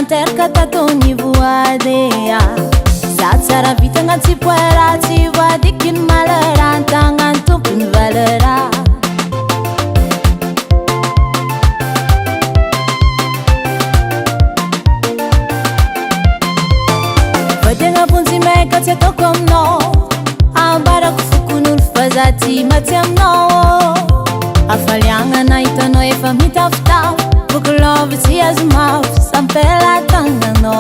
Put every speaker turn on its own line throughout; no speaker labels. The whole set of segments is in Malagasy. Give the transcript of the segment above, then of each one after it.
Terkatoni voadea Zatsara vitanga tsipoera tsivoadikin malera Tangan tupun valera Vadenga punzi meka tse tokomno Ambara kufukunul fazati matiamno Afalianga na itano efa mitafta Bukulov si azmaf sampela tangano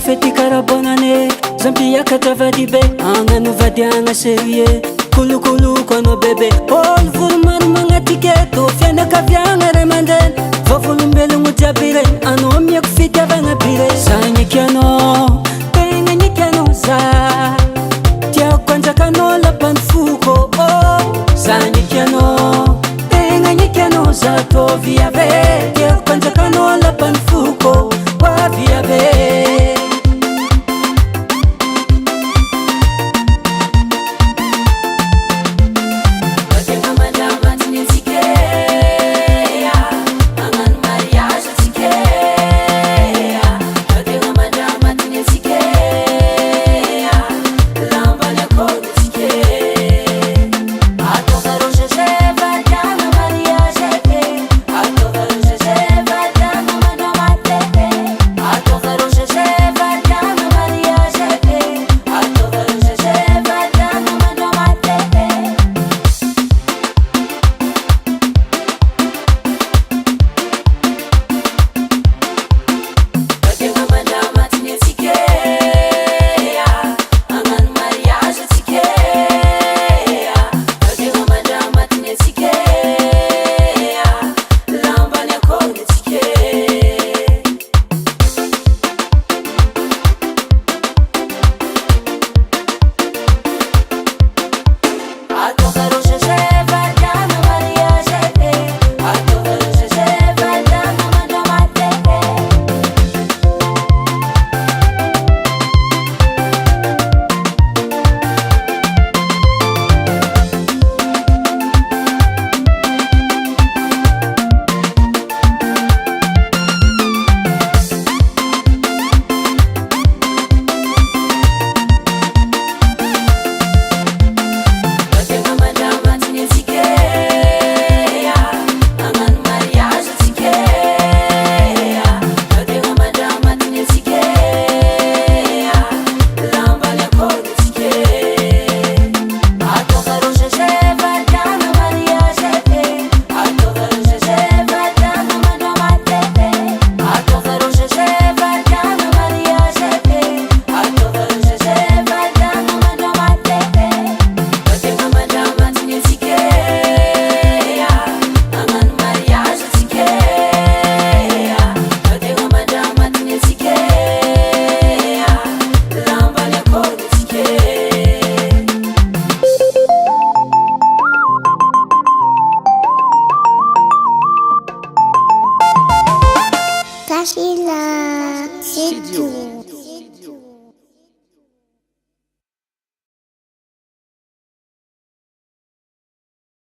Feti karabonane Zampia katavadibe Anganu vadianga serie Kulu kulu kono bebe Ol vulman mangatike Tofiana kavyanga remanden Vovulumbele ngutiabire Ano miak fiti avanga bire Sanya kiano Tenga nikiano za Tia kwanza kano lapan fuko Sanya kiano Tenga nikiano za Tovia ve Tia kwanza kano lapan fuko Wavia ve
Sheila, c'est tout.